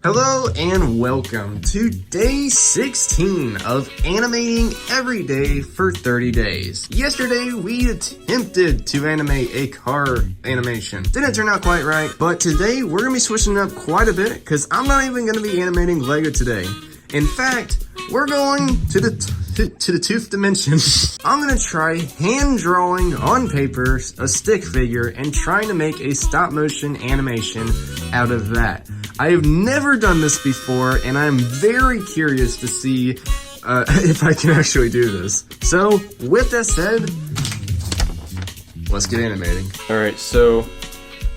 Hello and welcome to day 16 of animating every day for 30 days. Yesterday we attempted to animate a car animation. Didn't turn out quite right, but today we're gonna be switching it up quite a bit because I'm not even gonna be animating Lego today. In fact, we're going to the tooth dimension. I'm gonna try hand drawing on paper a stick figure and trying to make a stop motion animation out of that. I have never done this before, and I'm very curious to see if I can actually do this. So, with that said, let's get animating. Alright, so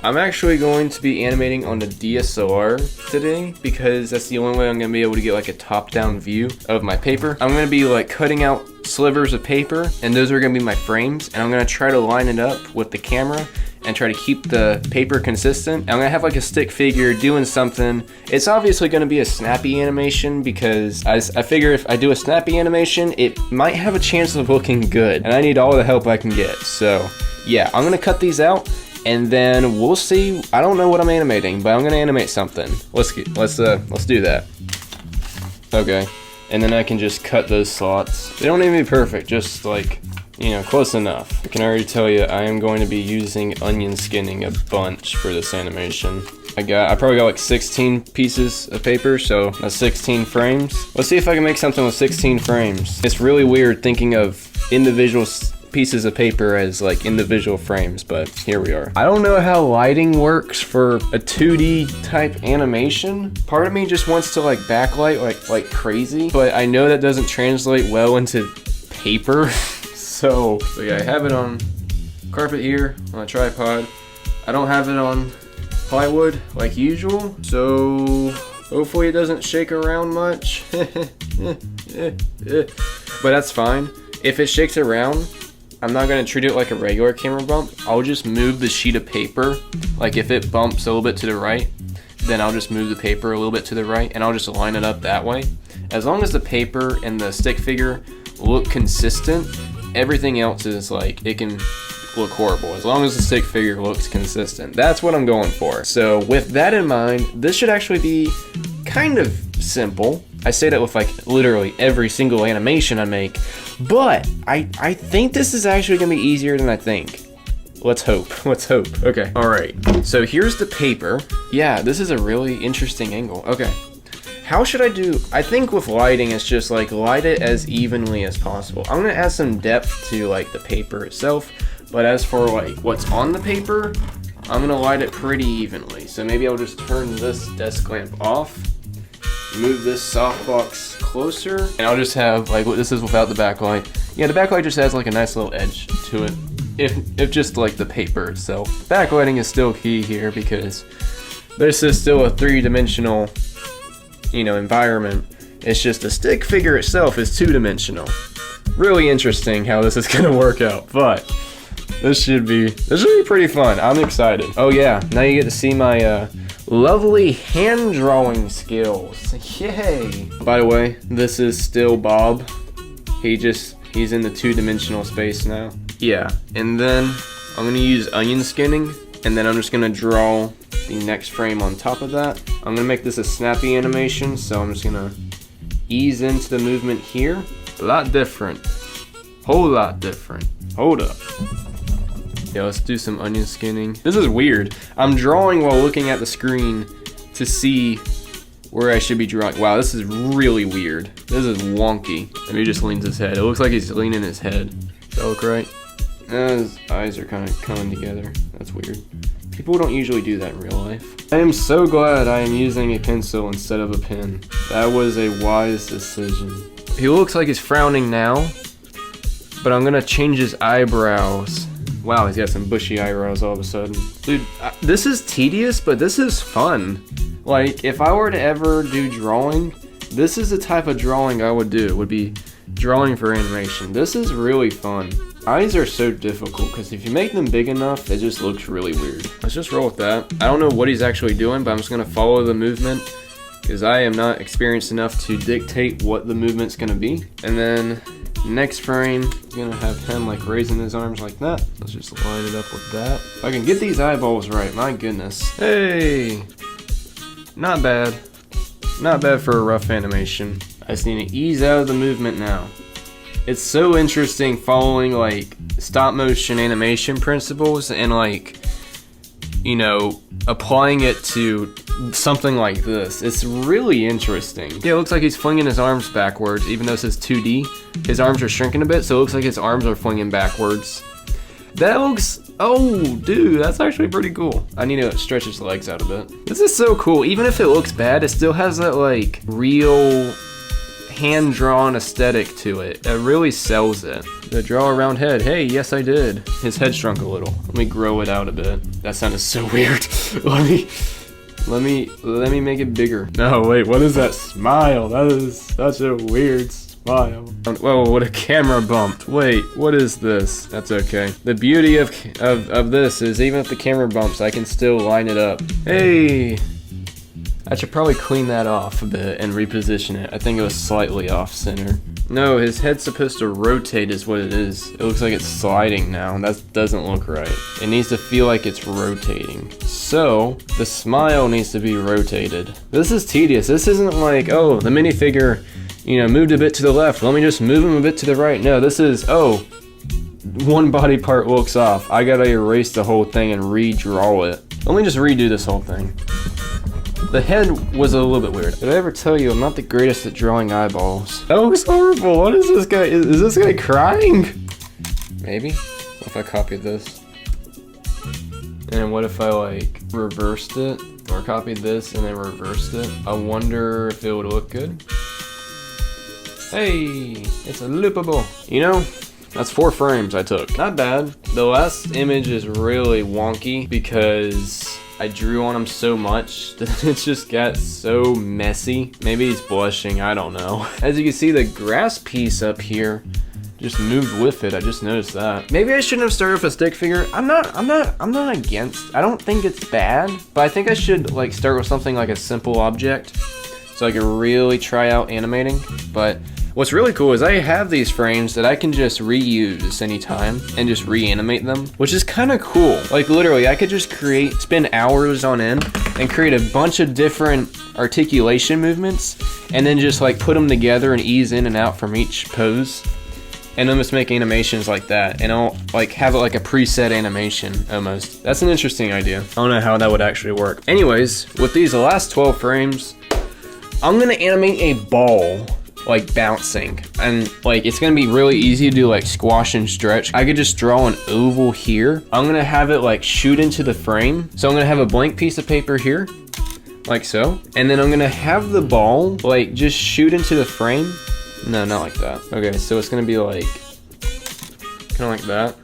I'm actually going to be animating on the DSLR today because that's the only way I'm going to be able to get like a top-down view of my paper. I'm going to be like cutting out slivers of paper, and those are going to be my frames, and I'm going to try to line it up with the camera and try to keep the paper consistent. I'm gonna have like a stick figure doing something. It's obviously gonna be a snappy animation because I figure if I do a snappy animation, it might have a chance of looking good, and I need all the help I can get. So yeah, I'm gonna cut these out and then we'll see. I don't know what I'm animating, but I'm gonna animate something. Let's do that. Okay, and then I can just cut those slots. They don't need to be perfect, just like, you know, close enough. I can already tell you I am going to be using onion skinning a bunch for this animation. I probably got like 16 pieces of paper, so that's 16 frames. Let's see if I can make something with 16 frames. It's really weird thinking of individual pieces of paper as like individual frames, but here we are. I don't know how lighting works for a 2D type animation. Part of me just wants to like backlight like crazy, but I know that doesn't translate well into paper. So yeah, I have it on carpet here on a tripod. I don't have it on plywood like usual, so hopefully it doesn't shake around much. But that's fine. If it shakes around, I'm not gonna treat it like a regular camera bump. I'll just move the sheet of paper. Like if it bumps a little bit to the right, then I'll just move the paper a little bit to the right and I'll just line it up that way. As long as the paper and the stick figure look consistent, everything else is like, it can look horrible as long as the stick figure looks consistent. That's what I'm going for. So with that in mind, this should actually be kind of simple. I say that with like literally every single animation I make, but I think this is actually gonna be easier than I think. Let's hope. Okay, all right, so here's the paper. Yeah, this is a really interesting angle. Okay, how should I do? I think with lighting, it's just like light it as evenly as possible. I'm gonna add some depth to like the paper itself, but as for like what's on the paper, I'm gonna light it pretty evenly. So maybe I'll just turn this desk lamp off, move this softbox closer, and I'll just have like, this is without the backlight. Yeah, the backlight just has like a nice little edge to it. If just like the paper itself. Backlighting is still key here because this is still a three-dimensional, you know, environment. It's just the stick figure itself is two-dimensional. Really interesting how this is gonna work out, but this should be pretty fun. I'm excited. Oh yeah, now you get to see my lovely hand drawing skills. Yay! By the way, this is still Bob. He's in the two-dimensional space now. Yeah, and then I'm gonna use onion skinning, and then I'm just gonna draw the next frame on top of that. I'm gonna make this a snappy animation, so I'm just gonna ease into the movement here. A lot different. Whole lot different. Hold up. Yeah, let's do some onion skinning. This is weird. I'm drawing while looking at the screen to see where I should be drawing. Wow, this is really weird. This is wonky. Maybe he just leans his head. It looks like he's leaning his head. Does that look right? His eyes are kind of coming together. That's weird. People don't usually do that in real life. I am so glad I am using a pencil instead of a pen. That was a wise decision. He looks like he's frowning now, but I'm gonna change his eyebrows. Wow, he's got some bushy eyebrows all of a sudden. Dude, this is tedious, but this is fun. Like, if I were to ever do drawing, this is the type of drawing I would do, would be drawing for animation. This is really fun. Eyes are so difficult because if you make them big enough, it just looks really weird. Let's just roll with that. I don't know what he's actually doing, but I'm just gonna follow the movement because I am not experienced enough to dictate what the movement's gonna be. And then next frame, I'm gonna have him like raising his arms like that. Let's just line it up with that. If I can get these eyeballs right, my goodness. Hey, not bad. Not bad for a rough animation. I just need to ease out of the movement now. It's so interesting following like stop motion animation principles and like, you know, applying it to something like this. It's really interesting. Yeah, it looks like he's flinging his arms backwards, even though this is 2D. His arms are shrinking a bit, so it looks like his arms are flinging backwards. That looks, oh dude, that's actually pretty cool. I need to stretch his legs out a bit. This is so cool. Even if it looks bad, it still has that like real hand-drawn aesthetic to it. It really sells it. Did I draw a round head? Hey, yes I did. His head shrunk a little. Let me grow it out a bit. That sounded so weird. Let me make it bigger. No, wait, what is that smile? That is such a weird smile. Whoa, what a camera bumped. Wait, what is this? That's okay. The beauty of this is even if the camera bumps, I can still line it up. Hey! I should probably clean that off a bit and reposition it. I think it was slightly off center. No, his head's supposed to rotate is what it is. It looks like it's sliding now. That doesn't look right. It needs to feel like it's rotating. So, the smile needs to be rotated. This is tedious. This isn't like, oh, the minifigure, you know, moved a bit to the left. Let me just move him a bit to the right. No, this is, oh, one body part looks off. I gotta erase the whole thing and redraw it. Let me just redo this whole thing. The head was a little bit weird. Did I ever tell you I'm not the greatest at drawing eyeballs? That looks horrible. What is this guy? Is this guy crying? Maybe? What if I copied this? And what if I like reversed it? Or copied this and then reversed it? I wonder if it would look good. Hey, it's a loopable. You know, that's 4 frames I took. Not bad. The last image is really wonky because I drew on him so much that it just got so messy. Maybe he's blushing, I don't know. As you can see, the grass piece up here just moved with it. I just noticed that. Maybe I shouldn't have started with a stick figure. I'm not against. I don't think it's bad, but I think I should like start with something like a simple object so I can really try out animating. But what's really cool is I have these frames that I can just reuse anytime and just reanimate them, which is kind of cool. Like literally, I could just spend hours on end and create a bunch of different articulation movements and then just like put them together and ease in and out from each pose. And then just make animations like that, and I'll like have it like a preset animation almost. That's an interesting idea. I don't know how that would actually work. Anyways, with these last 12 frames, I'm gonna animate a ball like bouncing, and like it's gonna be really easy to do like squash and stretch. I could just draw an oval here. I'm gonna have it like shoot into the frame. So I'm gonna have a blank piece of paper here, like so, and then I'm gonna have the ball like just shoot into the frame. No, not like that. Okay, so it's gonna be like kind of like that,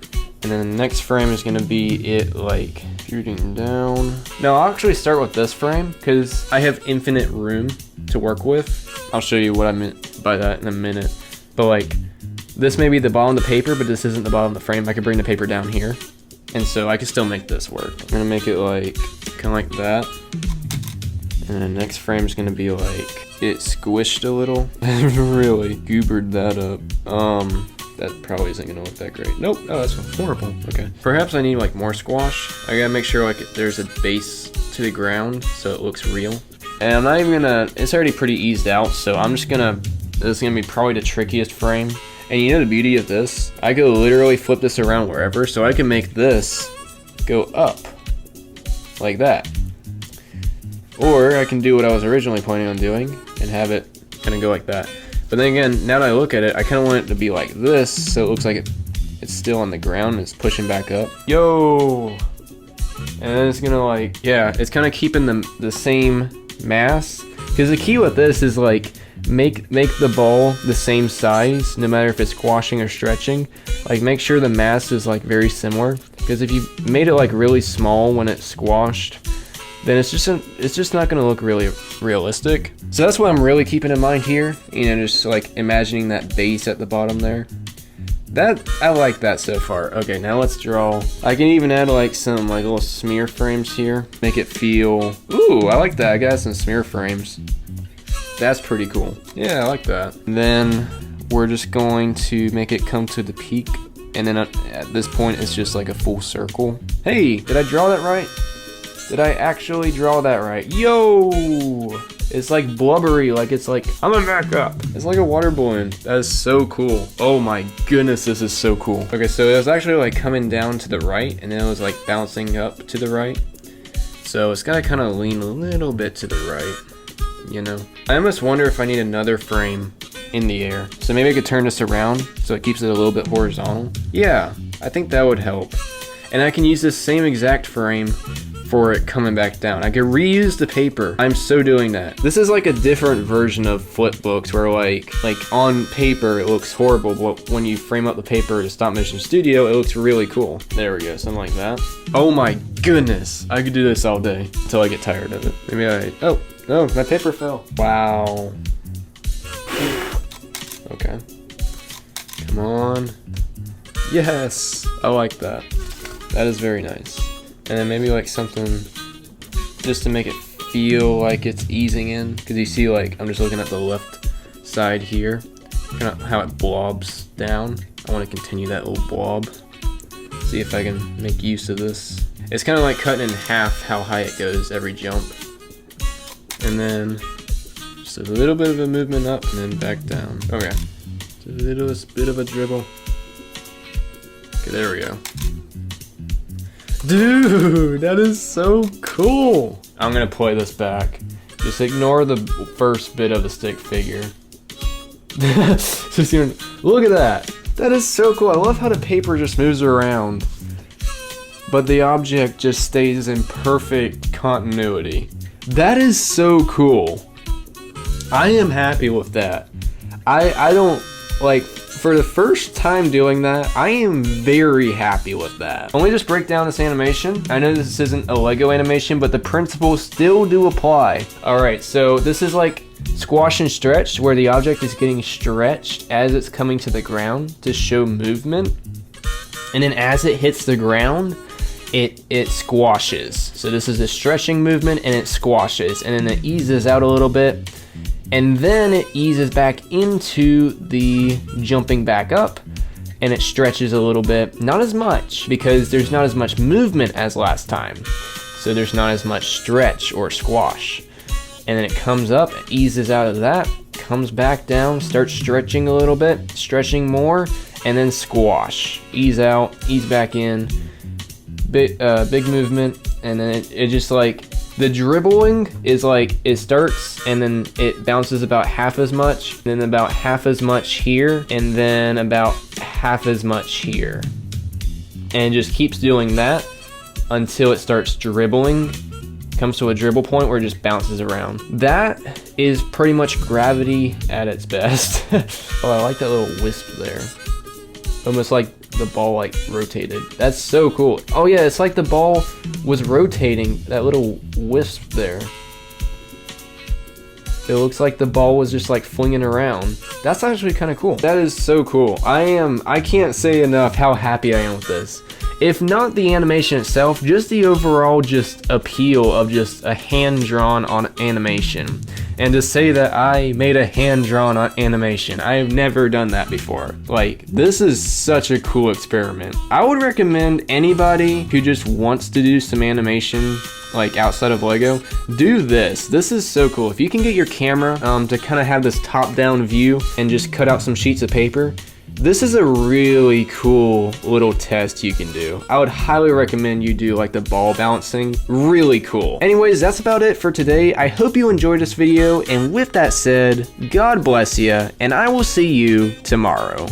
and then the next frame is gonna be it like shooting down. No, I'll actually start with this frame because I have infinite room to work with. I'll show you what I meant by that in a minute. But like, this may be the bottom of the paper, but this isn't the bottom of the frame. I could bring the paper down here, and so I can still make this work. I'm gonna make it like kind of like that, and the next frame is gonna be like it squished a little. Really goobered that up. That probably isn't gonna look that great. Nope. Oh, that's horrible. Okay. Perhaps I need like more squash. I gotta make sure like there's a base to the ground so it looks real. And I'm not even gonna, it's already pretty eased out, so I'm just gonna, this is gonna be probably the trickiest frame. And you know the beauty of this? I could literally flip this around wherever, so I can make this go up like that. Or I can do what I was originally planning on doing and have it kind of go like that. But then again, now that I look at it, I kind of want it to be like this, so it looks like it's still on the ground and it's pushing back up. Yo! And then it's gonna like, yeah, it's kind of keeping the same mass. Because the key with this is like, make the ball the same size, no matter if it's squashing or stretching. Like make sure the mass is like very similar. Because if you made it like really small when it's squashed, then it's just not gonna look really realistic. So that's what I'm really keeping in mind here. You know, just like imagining that base at the bottom there. That, I like that so far. Okay, now let's draw. I can even add like some like little smear frames here. Make it feel, ooh, I like that. I got some smear frames. That's pretty cool. Yeah, I like that. And then we're just going to make it come to the peak. And then at this point, it's just like a full circle. Hey, did I draw that right? Did I actually draw that right? Yo! It's like blubbery, like it's like, I'm gonna back up. It's like a water balloon. That is so cool. Oh my goodness, this is so cool. Okay, so it was actually like coming down to the right, and then it was like bouncing up to the right. So it's gotta kind of lean a little bit to the right, you know? I almost wonder if I need another frame in the air. So maybe I could turn this around so it keeps it a little bit horizontal. Yeah, I think that would help. And I can use this same exact frame for it coming back down. I could reuse the paper. I'm so doing that. This is like a different version of flip books where like on paper it looks horrible, but when you frame up the paper to stop motion studio, it looks really cool. There we go, something like that. Oh my goodness, I could do this all day until I get tired of it. Maybe oh, my paper fell. Wow. Okay. Come on. Yes, I like that. That is very nice. And then maybe like something just to make it feel like it's easing in. Because you see, like, I'm just looking at the left side here. Kind of how it blobs down. I want to continue that little blob. See if I can make use of this. It's kind of like cutting in half how high it goes every jump. And then just a little bit of a movement up and then back down. Okay. Just a little bit of a dribble. Okay, there we go. Dude, that is so cool. I'm gonna play this back. Just ignore the first bit of the stick figure. Just even, look at that. That is so cool. I love how the paper just moves around, but the object just stays in perfect continuity. That is so cool. I am happy with that. I don't, like, for the first time doing that, I am very happy with that. Let me just break down this animation. I know this isn't a Lego animation, but the principles still do apply. All right, so this is like squash and stretch, where the object is getting stretched as it's coming to the ground to show movement. And then as it hits the ground, it squashes. So this is a stretching movement and it squashes, and then it eases out a little bit. And then it eases back into the jumping back up, and it stretches a little bit. Not as much, because there's not as much movement as last time. So there's not as much stretch or squash. And then it comes up, it eases out of that, comes back down, starts stretching a little bit, stretching more, and then squash. Ease out, ease back in, big movement, and then it just like, the dribbling is like, it starts and then it bounces about half as much, then about half as much here, and then about half as much here. And just keeps doing that until it starts dribbling, comes to a dribble point where it just bounces around. That is pretty much gravity at its best. Oh, I like that little wisp there. Almost like the ball like rotated. That's so cool. Oh yeah, it's like the ball was rotating, that little wisp there. It looks like the ball was just like flinging around. That's actually kind of cool. That is so cool. I can't say enough how happy I am with this. If not the animation itself, just the overall just appeal of just a hand-drawn on animation. And to say that I made a hand-drawn on animation, I have never done that before. Like, this is such a cool experiment. I would recommend anybody who just wants to do some animation, like outside of Lego, do this. This is so cool. If you can get your camera to kind of have this top-down view and just cut out some sheets of paper, this is a really cool little test you can do. I would highly recommend you do like the ball bouncing. Really cool. Anyways, that's about it for today. I hope you enjoyed this video, and with that said, God bless you, and I will see you tomorrow.